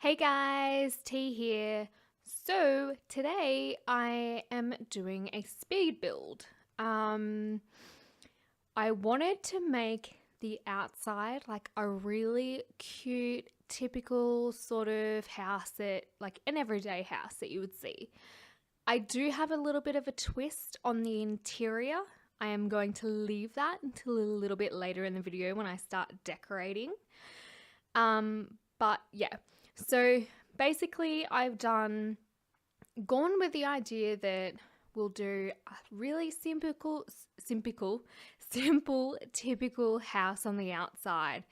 Hey guys, T here. So today I am doing a speed build. I wanted to make the outside like a really cute, typical sort of house that like an everyday house that you would see. I do have a little bit of a twist on the interior. I am going to leave that until a little bit later in the video when I start decorating. But yeah, so basically, I've gone with the idea that we'll do a really simple, typical house on the outside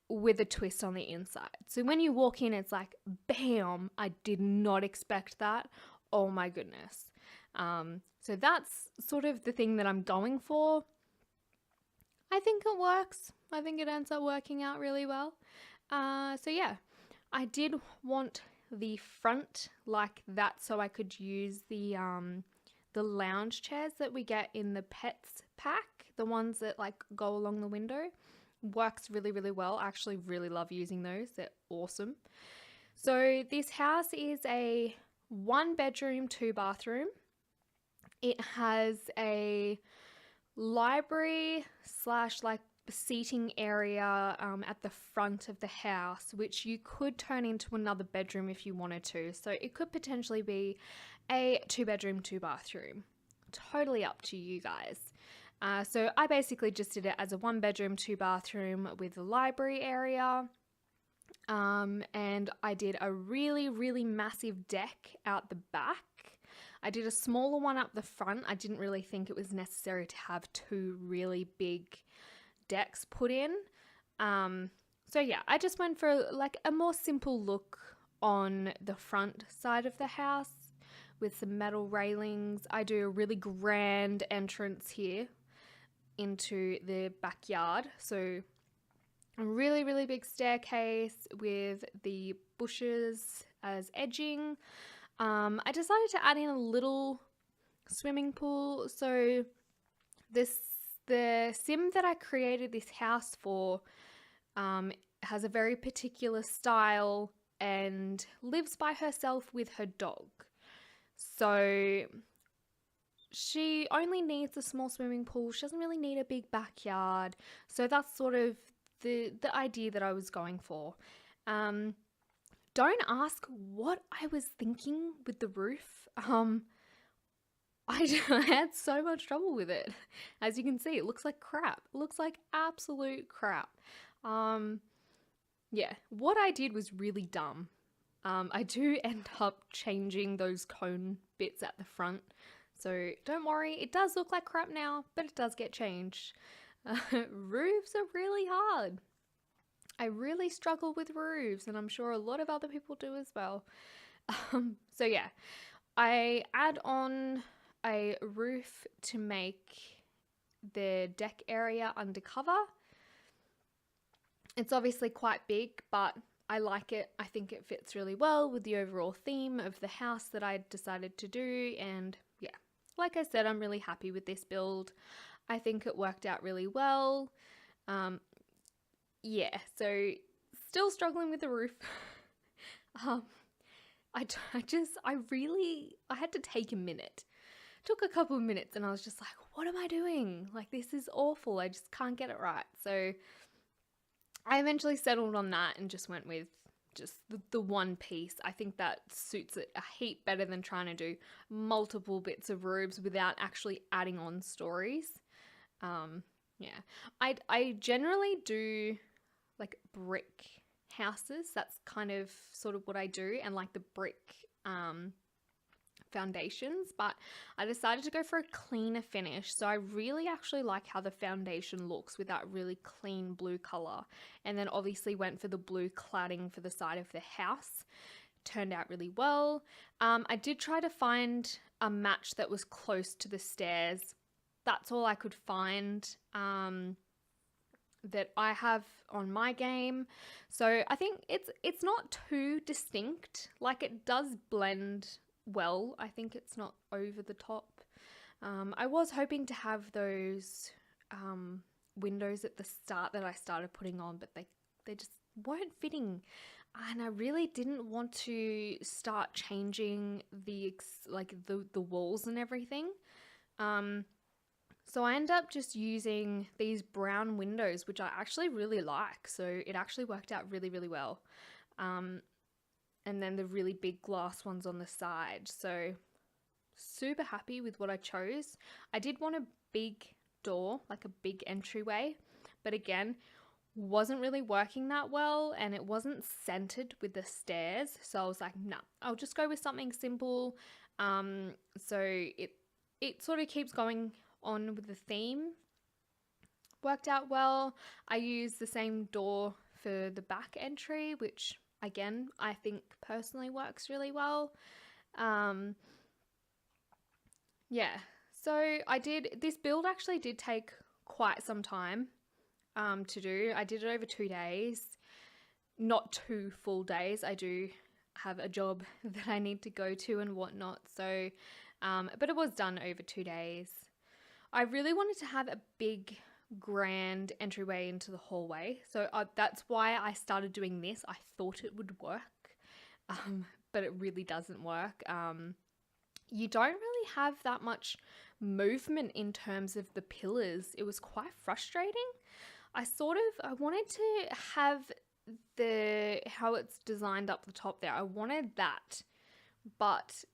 with a twist on the inside. So when you walk in, it's like, bam, I did not expect that. Oh my goodness. So that's sort of the thing that I'm going for. I think it works. I think it ends up working out really well. So yeah, I did want the front like that so I could use the lounge chairs that we get in the pets pack, the ones that like go along the window. Works really, really well. I actually really love using those. They're awesome. So this house is a 1 bedroom, 2 bathroom. It has a library slash like seating area at the front of the house, which you could turn into another bedroom if you wanted to. So it could potentially be a 2 bedroom, 2 bathroom. Totally up to you guys. So I basically just did it as a 1 bedroom, 2 bathroom with a library area. And I did a really, really massive deck out the back. I did a smaller one up the front. I didn't really think it was necessary to have two really big decks put in. So yeah, I just went for like a more simple look on the front side of the house with some metal railings. I do a really grand entrance here into the backyard. So a really, really big staircase with the bushes as edging. I decided to add in a little swimming pool. So the sim that I created this house for has a very particular style and lives by herself with her dog. So she only needs a small swimming pool. She doesn't really need a big backyard. So that's sort of the idea that I was going for. Don't ask what I was thinking with the roof. I had so much trouble with it. As you can see, it looks like crap. It looks like absolute crap. Yeah, what I did was really dumb. I do end up changing those cone bits at the front. So don't worry, it does look like crap now, but it does get changed. Roofs are really hard. I really struggle with roofs, and I'm sure a lot of other people do as well. So yeah, I add on a roof to make the deck area undercover. It's obviously quite big, but I like it. I think it fits really well with the overall theme of the house that I decided to do. And yeah, like I said, I'm really happy with this build. I think it worked out really well. Yeah, so still struggling with the roof. um, I had to take a minute. Took a couple of minutes and I was just like, what am I doing? Like, this is awful. I just can't get it right. So I eventually settled on that and just went with just the one piece. I think that suits it a heap better than trying to do multiple bits of roofs without actually adding on stories. Yeah, I generally do like brick houses. That's kind of sort of what I do, and like the brick foundations, but I decided to go for a cleaner finish. So I really actually like how the foundation looks with that really clean blue color, and then obviously went for the blue cladding for the side of the house. Turned out really well. I did try to find a match that was close to the stairs. That's all I could find that I have on my game. So I think it's not too distinct. Like, it does blend well. I think it's not over the top. I was hoping to have those windows at the start that I started putting on, but they just weren't fitting, and I really didn't want to start changing the walls and everything. So I ended up just using these brown windows, which I actually really like. So it actually worked out really, really well. And then the really big glass ones on the side. So super happy with what I chose. I did want a big door, like a big entryway, but again, wasn't really working that well, and it wasn't centered with the stairs. So I was like, nah, I'll just go with something simple. So it sort of keeps going on with the theme. Worked out well. I used the same door for the back entry, which again, I think personally works really well. Yeah, so this build actually did take quite some time to do. I did it over 2 days, not 2 full days. I do have a job that I need to go to and whatnot. So, but it was done over 2 days. I really wanted to have a big, grand entryway into the hallway. So that's why I started doing this. I thought it would work, but it really doesn't work. You don't really have that much movement in terms of the pillars. It was quite frustrating. I wanted to have how it's designed up the top there. I wanted that, but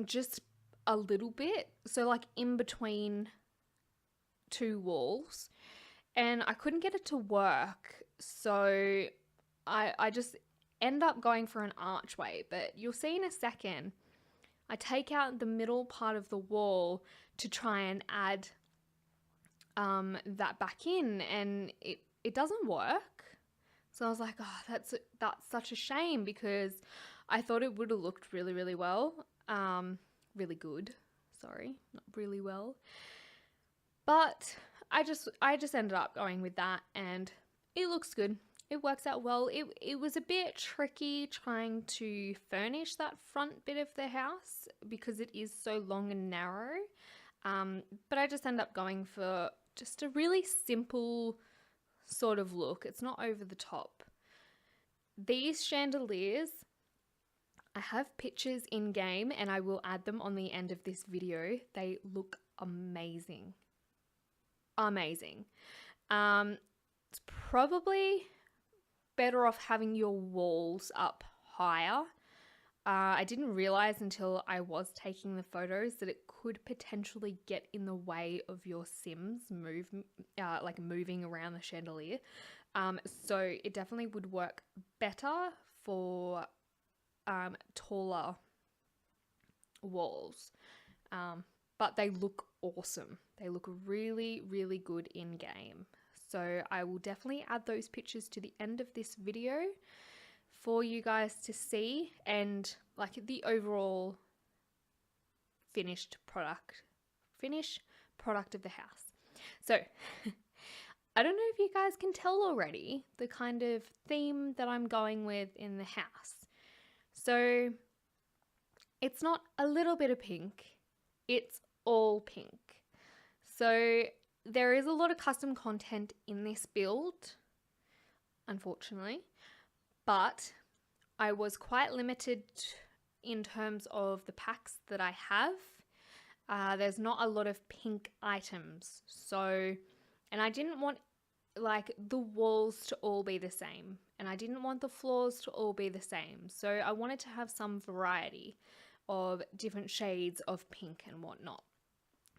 just a little bit. So like in between 2 walls, and I couldn't get it to work. So I just end up going for an archway, but you'll see in a second. I take out the middle part of the wall to try and add that back in, and it doesn't work. So I was like, oh, that's such a shame, because I thought it would have looked really, really well. Really good. Sorry, not really well. But I just ended up going with that, and it looks good. It works out well. It was a bit tricky trying to furnish that front bit of the house because it is so long and narrow. But I just end up going for just a really simple sort of look. It's not over the top. These chandeliers, I have pictures in game, and I will add them on the end of this video. They look amazing. Amazing. It's probably better off having your walls up higher. I didn't realize until I was taking the photos that it could potentially get in the way of your Sims moving around the chandelier. So it definitely would work better for taller walls. But they look awesome. They look really, really good in game. So I will definitely add those pictures to the end of this video for you guys to see, and like the overall finished product of the house. So I don't know if you guys can tell already the kind of theme that I'm going with in the house. So it's not a little bit of pink, it's all pink. So there is a lot of custom content in this build, unfortunately, but I was quite limited in terms of the packs that I have. There's not a lot of pink items, and I didn't want like the walls to all be the same, and I didn't want the floors to all be the same. So I wanted to have some variety of different shades of pink and whatnot.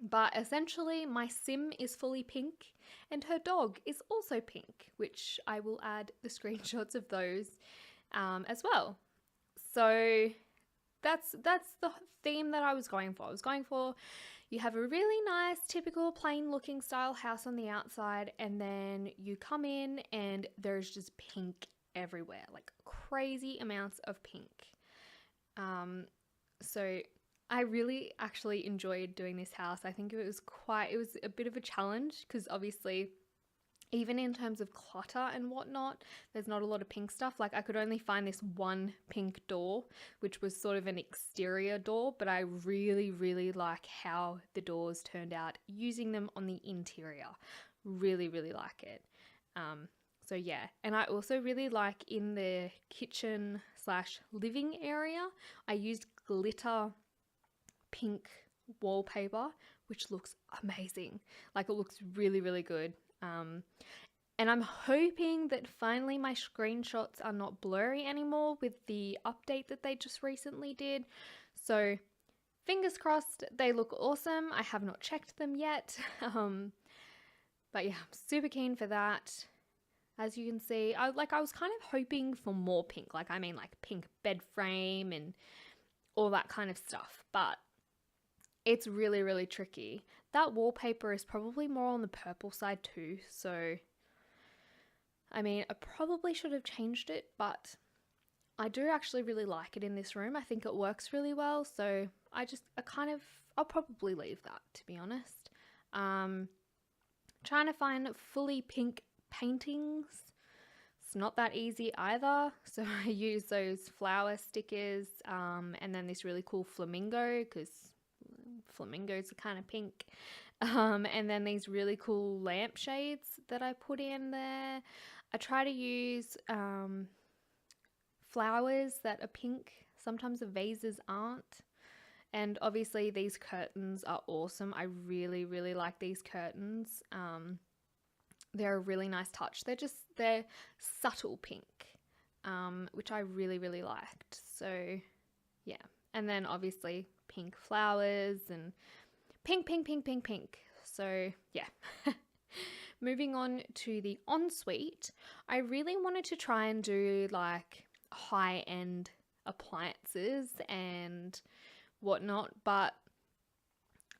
But essentially, my Sim is fully pink, and her dog is also pink, which I will add the screenshots of those as well. So that's the theme that I was going for. I was going for, you have a really nice, typical, plain-looking style house on the outside, and then you come in and there's just pink everywhere, like crazy amounts of pink. So I really actually enjoyed doing this house. I think it was a bit of a challenge because obviously even in terms of clutter and whatnot, there's not a lot of pink stuff. Like I could only find this one pink door, which was sort of an exterior door, but I really, really like how the doors turned out using them on the interior. Really, really like it. So yeah, and I also really like in the kitchen slash living area, I used glitter pink wallpaper, which looks amazing. Like it looks really, really good. And I'm hoping that finally my screenshots are not blurry anymore with the update that they just recently did. So fingers crossed, they look awesome. I have not checked them yet. But yeah, I'm super keen for that. As you can see, I was kind of hoping for more pink. Like pink bed frame and all that kind of stuff. But it's really, really tricky. That wallpaper is probably more on the purple side too. So I probably should have changed it, but I do actually really like it in this room. I think it works really well. So I'll probably leave that, to be honest. Trying to find fully pink paintings. It's not that easy either. So I use those flower stickers and then this really cool flamingo, because flamingos are kind of pink. And then these really cool lampshades that I put in there. I try to use flowers that are pink. Sometimes the vases aren't. And obviously these curtains are awesome. I really, really like these curtains. They're a really nice touch. They're subtle pink, which I really, really liked. So yeah. And then obviously pink flowers and pink, pink, pink, pink, pink. So yeah. Moving on to the ensuite, I really wanted to try and do like high-end appliances and whatnot, but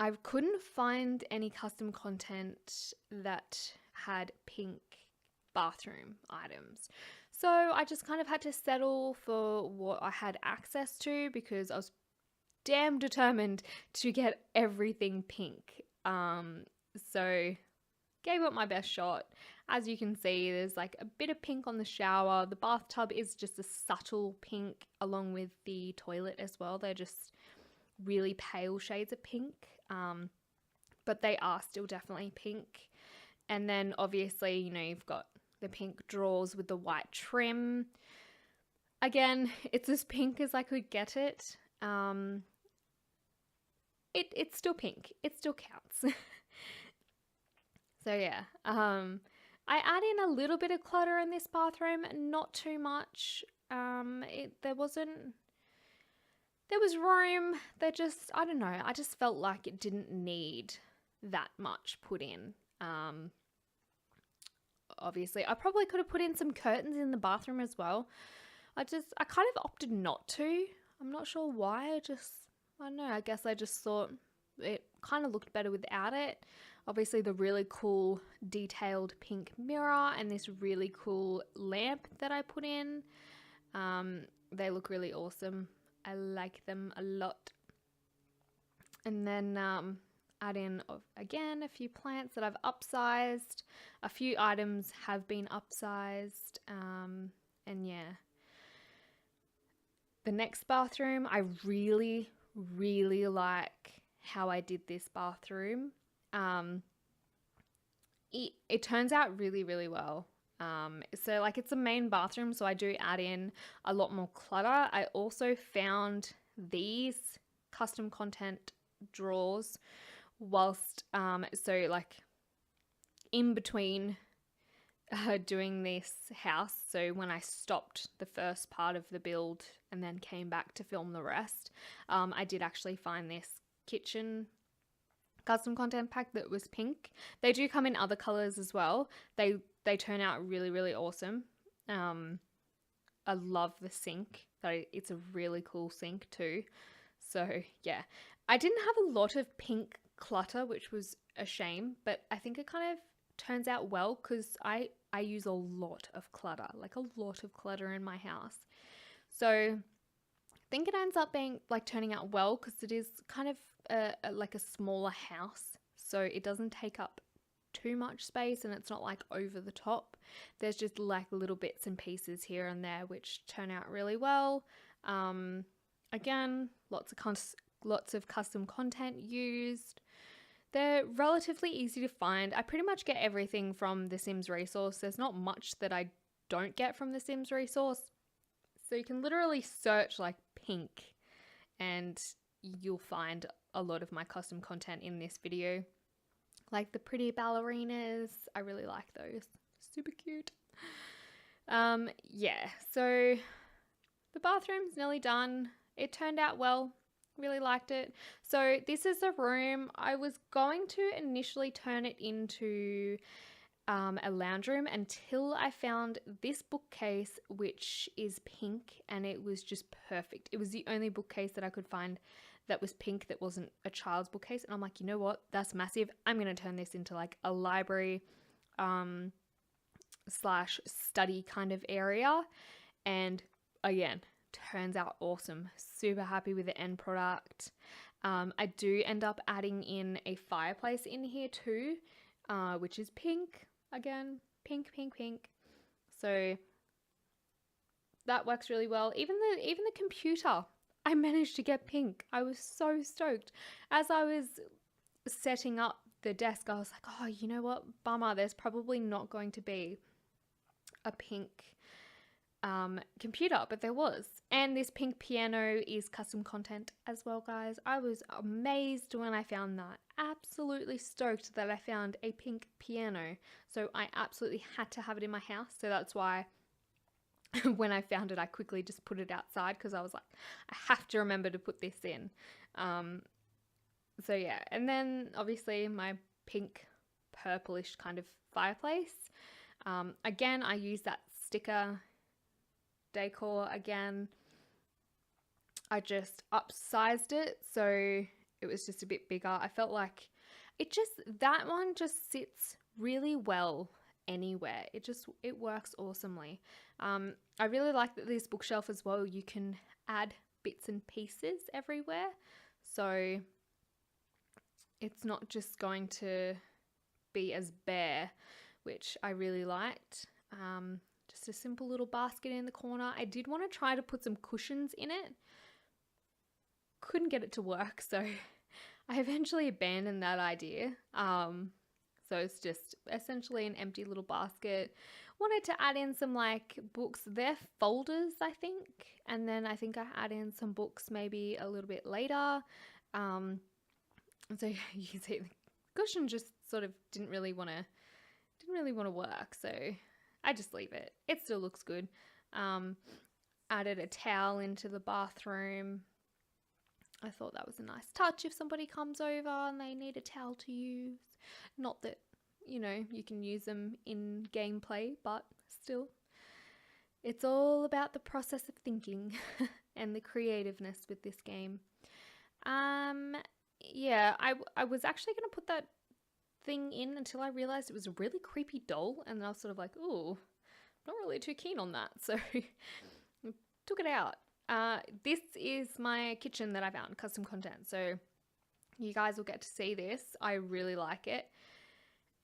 I couldn't find any custom content that had pink bathroom items. So I just kind of had to settle for what I had access to because I was damn determined to get everything pink. So gave it my best shot. As you can see, there's like a bit of pink on the shower. The bathtub is just a subtle pink along with the toilet as well. They're just really pale shades of pink, but they are still definitely pink. And then obviously, you've got the pink drawers with the white trim. Again, it's as pink as I could get it. It's still pink. It still counts. So yeah, I add in a little bit of clutter in this bathroom, not too much. There was room. I don't know. I just felt like it didn't need that much put in. Obviously, I probably could have put in some curtains in the bathroom as well. I kind of opted not to. I'm not sure why. I don't know. I guess I just thought it kind of looked better without it. Obviously, the really cool detailed pink mirror and this really cool lamp that I put in. They look really awesome. I like them a lot. And then add in, again, a few plants that I've upsized. A few items have been upsized. And yeah. The next bathroom, I really, really like how I did this bathroom. It turns out really, really well. So like it's a main bathroom, so I do add in a lot more clutter. I also found these custom content drawers whilst, so like in between doing this house. So when I stopped the first part of the build and then came back to film the rest, I did actually find this kitchen custom content pack that was pink. They do come in other colors as well. They turn out really, really awesome. I love the sink. It's a really cool sink too. So yeah, I didn't have a lot of pink clutter, which was a shame, but I think it kind of turns out well because I use a lot of clutter, like a lot of clutter in my house. So I think it ends up being like turning out well because it is kind of like a smaller house, so it doesn't take up too much space and it's not like over the top. There's just like little bits and pieces here and there which turn out really well. Again, lots of custom content used. They're relatively easy to find. I pretty much get everything from the Sims resource. There's not much that I don't get from the Sims resource. So you can literally search like pink and you'll find a lot of my custom content in this video. Like the pretty ballerinas. I really like those. Super cute. Yeah, so the bathroom's nearly done. It turned out well. Really liked it. So this is the room. I was going to initially turn it into a lounge room until I found this bookcase, which is pink, and it was just perfect. It was the only bookcase that I could find that was pink that wasn't a child's bookcase. And I'm like, you know what? That's massive. I'm going to turn this into like a library slash study kind of area. And again, turns out awesome. Super happy with the end product. I do end up adding in a fireplace in here too, which is pink. Again, pink, pink, pink. So that works really well. Even the computer, I managed to get pink. I was so stoked. As I was setting up the desk, I was like, oh, you know what? Bummer. There's probably not going to be a pink computer, but there was. And this pink piano is custom content as well, guys. I was amazed when I found that. Absolutely stoked that I found a pink piano. So I absolutely had to have it in my house. So that's why when I found it, I quickly just put it outside because I was like, I have to remember to put this in. So yeah, and then obviously my pink purplish kind of fireplace. Again, I use that sticker decor again. I just upsized it so it was just a bit bigger. I felt like that one just sits really well anywhere. It works awesomely. I really like that this bookshelf as well, you can add bits and pieces everywhere. So it's not just going to be as bare, which I really liked. Just a simple little basket in the corner. I did want to try to put some cushions in it. Couldn't get it to work, so I eventually abandoned that idea. So it's just essentially an empty little basket. Wanted to add in some like books. They're folders, I think. And then I think I add in some books maybe a little bit later. So you can see the cushion just sort of didn't really want to work. So I just leave it. It still looks good. Added a towel into the bathroom. I thought that was a nice touch if somebody comes over and they need a towel to use. Not that, you can use them in gameplay, but still. It's all about the process of thinking and the creativeness with this game. Yeah, I was actually going to put that thing in until I realized it was a really creepy doll, and I was sort of like, ooh, not really too keen on that, so took it out. This is my kitchen that I found, custom content, so you guys will get to see this. I really like it,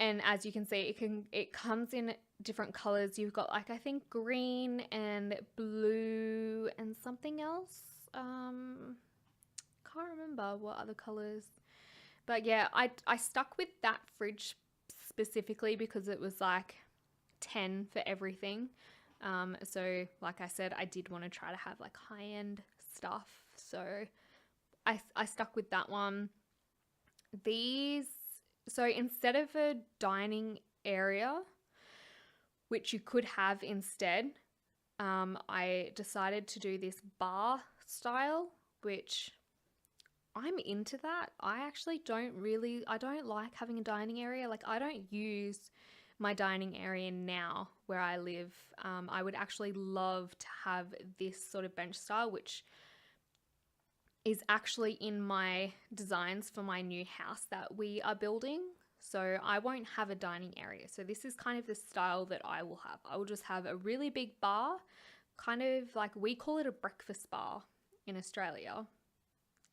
and as you can see, it comes in different colors. You've got like, I think green and blue and something else. Can't remember what other colors. But yeah, I stuck with that fridge specifically because it was like 10 for everything. So like I said, I did want to try to have like high-end stuff. So I stuck with that one. So instead of a dining area, which you could have instead, I decided to do this bar style, which I'm into that. I don't like having a dining area. Like, I don't use my dining area now where I live. I would actually love to have this sort of bench style, which is actually in my designs for my new house that we are building. So I won't have a dining area. So this is kind of the style that I will have. I will just have a really big bar, kind of like, we call it a breakfast bar in Australia.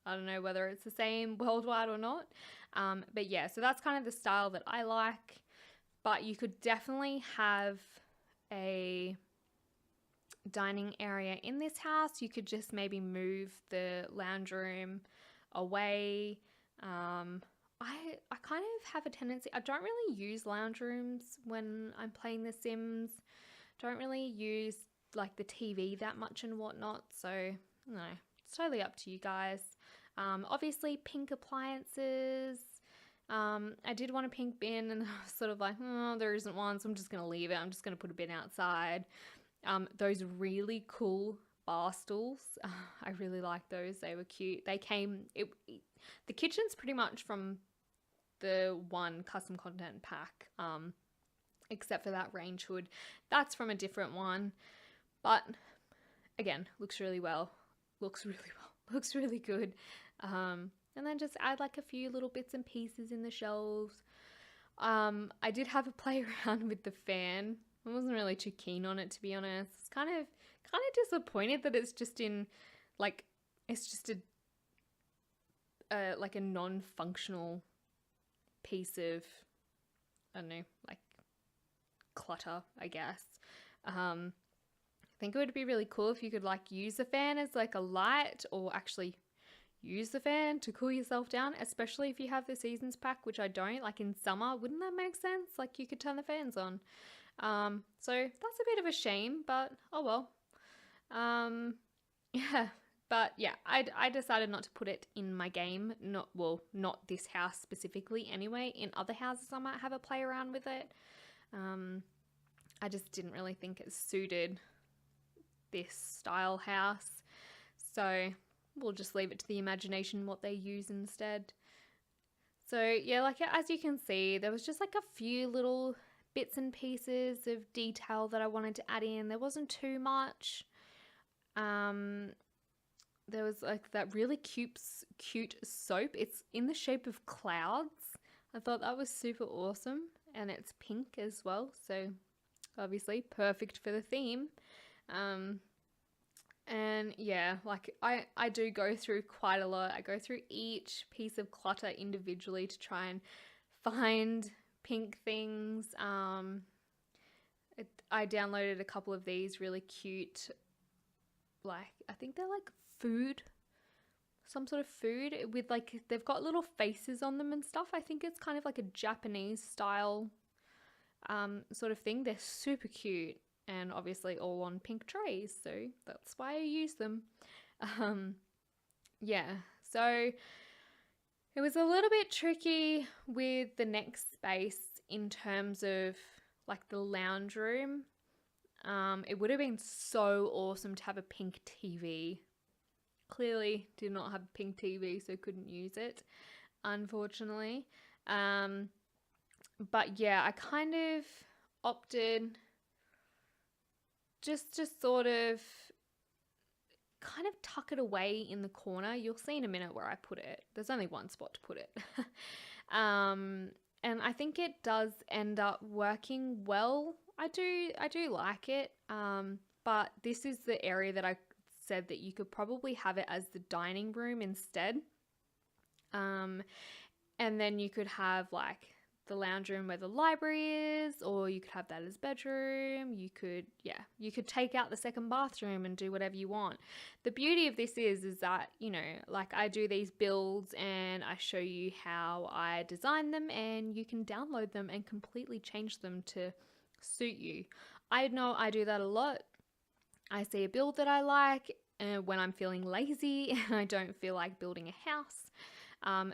I don't know whether it's the same worldwide or not. But yeah, so that's kind of the style that I like. But you could definitely have a dining area in this house. You could just maybe move the lounge room away, I kind of have a tendency, I don't really use lounge rooms when I'm playing The Sims. Don't really use like the TV that much and whatnot. So, no, it's totally up to you guys. Obviously, pink appliances. I did want a pink bin, and I was sort of like, oh, there isn't one, so I'm just going to leave it. I'm just going to put a bin outside. Those really cool bar stools, I really like those. They were cute. They came, the kitchen's pretty much from the one custom content pack, except for that range hood. That's from a different one. But again, looks really good. And then just add like a few little bits and pieces in the shelves. I did have a play around with the fan. I wasn't really too keen on it, to be honest. It's kind of disappointed that it's just in like, it's just a like a non-functional piece of, I don't know, like clutter, I guess. I think it would be really cool if you could like use the fan as like a light, or actually use the fan to cool yourself down, especially if you have the seasons pack, which I don't. Like in summer, wouldn't that make sense? Like you could turn the fans on. So that's a bit of a shame, but oh well. Yeah, but yeah, I decided not to put it in my game. Not this house specifically anyway. In other houses I might have a play around with it. I just didn't really think it suited this style house. So we'll just leave it to the imagination what they use instead. So yeah, like as you can see, there was just like a few little bits and pieces of detail that I wanted to add in. There wasn't too much. There was like that really cute soap. It's in the shape of clouds. I thought that was super awesome, and it's pink as well, so obviously perfect for the theme. And yeah, like I do go through quite a lot. I go through each piece of clutter individually to try and find pink things. I downloaded a couple of these really cute, like, I think they're like food, some sort of food with like, they've got little faces on them and stuff. I think it's kind of like a Japanese style sort of thing. They're super cute, and obviously all on pink trays, so that's why I use them. Yeah, so it was a little bit tricky with the next space in terms of like the lounge room. It would have been so awesome to have a pink TV. Clearly did not have a pink TV, so couldn't use it, unfortunately. But yeah, I kind of opted just to sort of kind of tuck it away in the corner. You'll see in a minute where I put it. There's only one spot to put it. And I think it does end up working well. I do like it. But this is the area that I said that you could probably have it as the dining room instead. And then you could have like the lounge room where the library is, or you could have that as bedroom. You could take out the second bathroom and do whatever you want. The beauty of this is that, you know, like I do these builds and I show you how I design them, and you can download them and completely change them to suit you. I know I do that a lot. I see a build that I like when I'm feeling lazy and I don't feel like building a house.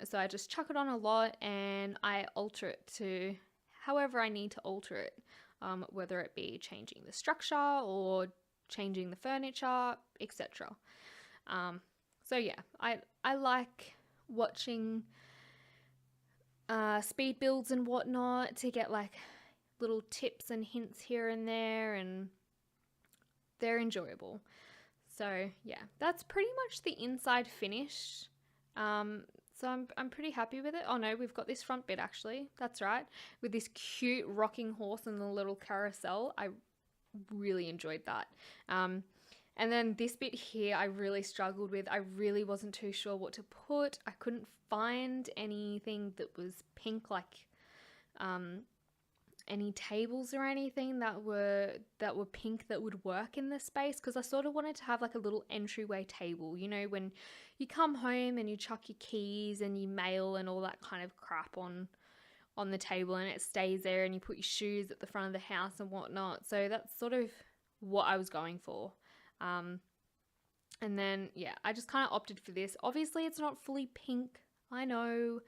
So I just chuck it on a lot and I alter it to however I need to alter it, whether it be changing the structure or changing the furniture, etc. So yeah, I like watching speed builds and whatnot to get like little tips and hints here and there, and they're enjoyable. So yeah, that's pretty much the inside finish. So I'm pretty happy with it. Oh no, we've got this front bit actually. That's right. With this cute rocking horse and the little carousel. I really enjoyed that. And then this bit here I really struggled with. I really wasn't too sure what to put. I couldn't find anything that was pink, like any tables or anything that were pink that would work in this space, because I sort of wanted to have like a little entryway table, you know, when you come home and you chuck your keys and your mail and all that kind of crap on the table, and it stays there, and you put your shoes at the front of the house and whatnot. So that's sort of what I was going for. And then, yeah, I just kind of opted for this. Obviously, it's not fully pink, I know,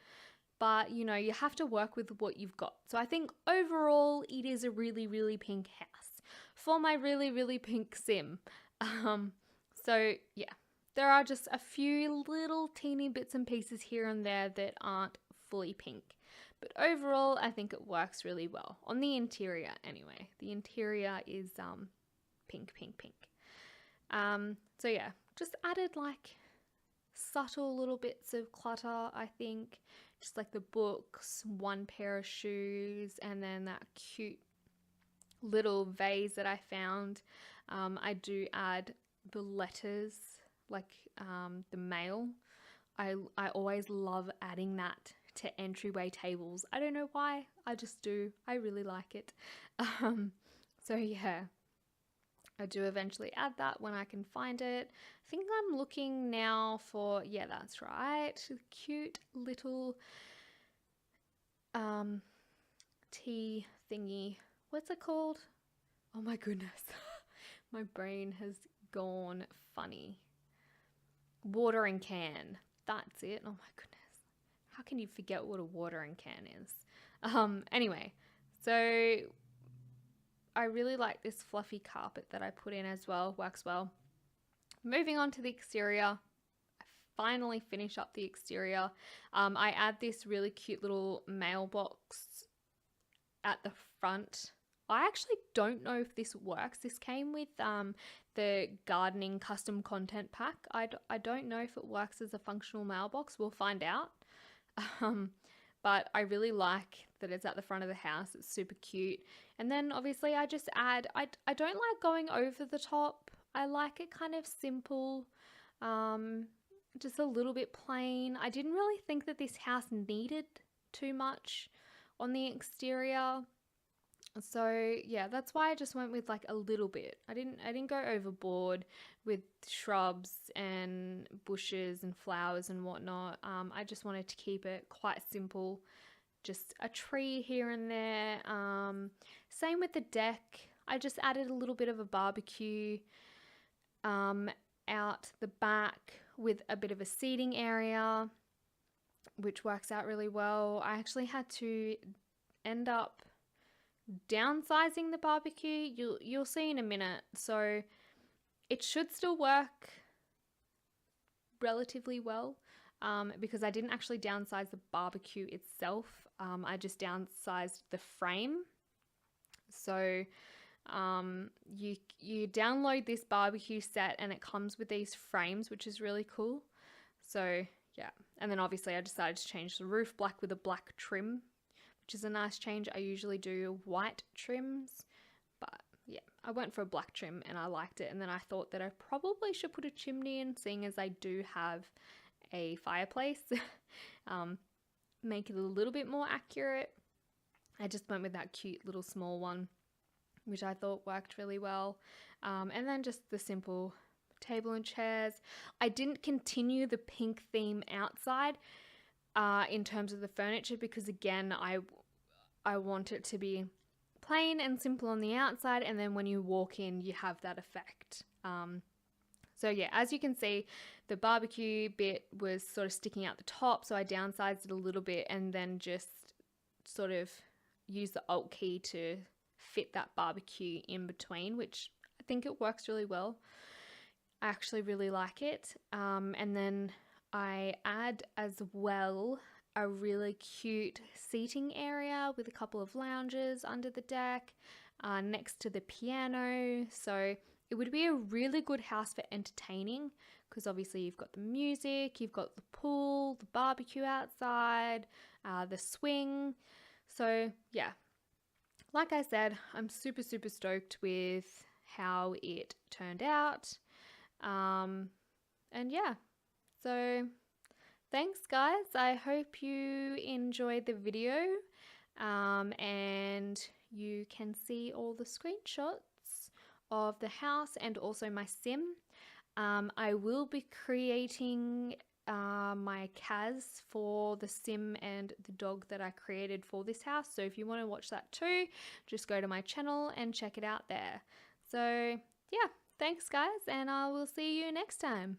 but, you know, you have to work with what you've got. So I think overall, it is a really, really pink house for my really, really pink sim. So, yeah, there are just a few little teeny bits and pieces here and there that aren't fully pink. But overall, I think it works really well. On the interior, anyway. The interior is pink, pink, pink. So yeah, just added like subtle little bits of clutter, I think. Just like the books, one pair of shoes, and then that cute little vase that I found. I do add the letters, like the mail. I always love adding that to entryway tables. I don't know why, I just do. I really like it. So yeah, I do eventually add that when I can find it. I think I'm looking now for, yeah, that's right, cute little tea thingy. What's it called? Oh my goodness. My brain has gone funny. Watering can. That's it. Oh my goodness. How can you forget what a watering can is? Anyway, so I really like this fluffy carpet that I put in as well. Works well. Moving on to the exterior. I finally finish up the exterior. I add this really cute little mailbox at the front. I actually don't know if this works. This came with the gardening custom content pack. I don't know if it works as a functional mailbox. We'll find out. But I really like that it's at the front of the house. It's super cute. And then obviously I just add, I don't like going over the top. I like it kind of simple, just a little bit plain. I didn't really think that this house needed too much on the exterior. So yeah, that's why I just went with like a little bit. I didn't go overboard with shrubs and bushes and flowers and whatnot. I just wanted to keep it quite simple, just a tree here and there. Same with the deck. I just added a little bit of a barbecue out the back with a bit of a seating area, which works out really well. I actually had to end up downsizing the barbecue. You'll see in a minute. So it should still work relatively well, because I didn't actually downsize the barbecue itself. I just downsized the frame. So you download this barbecue set and it comes with these frames, which is really cool. So yeah, and then obviously I decided to change the roof black with a black trim, which is a nice change. I usually do white trims, but yeah, I went for a black trim and I liked it. And then I thought that I probably should put a chimney in, seeing as I do have a fireplace. Make it a little bit more accurate. I just went with that cute little small one, which I thought worked really well. And then just the simple table and chairs. I didn't continue the pink theme outside in terms of the furniture, because again, I want it to be plain and simple on the outside, and then when you walk in, you have that effect. So yeah, as you can see, the barbecue bit was sort of sticking out the top, so I downsized it a little bit and then just sort of used the Alt key to fit that barbecue in between, which I think it works really well. I actually really like it. And then I add as well a really cute seating area with a couple of lounges under the deck next to the piano. So it would be a really good house for entertaining, because obviously you've got the music, you've got the pool, the barbecue outside, the swing. So yeah, like I said, I'm super, super stoked with how it turned out. And yeah, so thanks guys. I hope you enjoyed the video. And you can see all the screenshots of the house and also my sim. I will be creating my CAS for the sim and the dog that I created for this house. So if you want to watch that too, just go to my channel and check it out there. So yeah, thanks guys, and I will see you next time.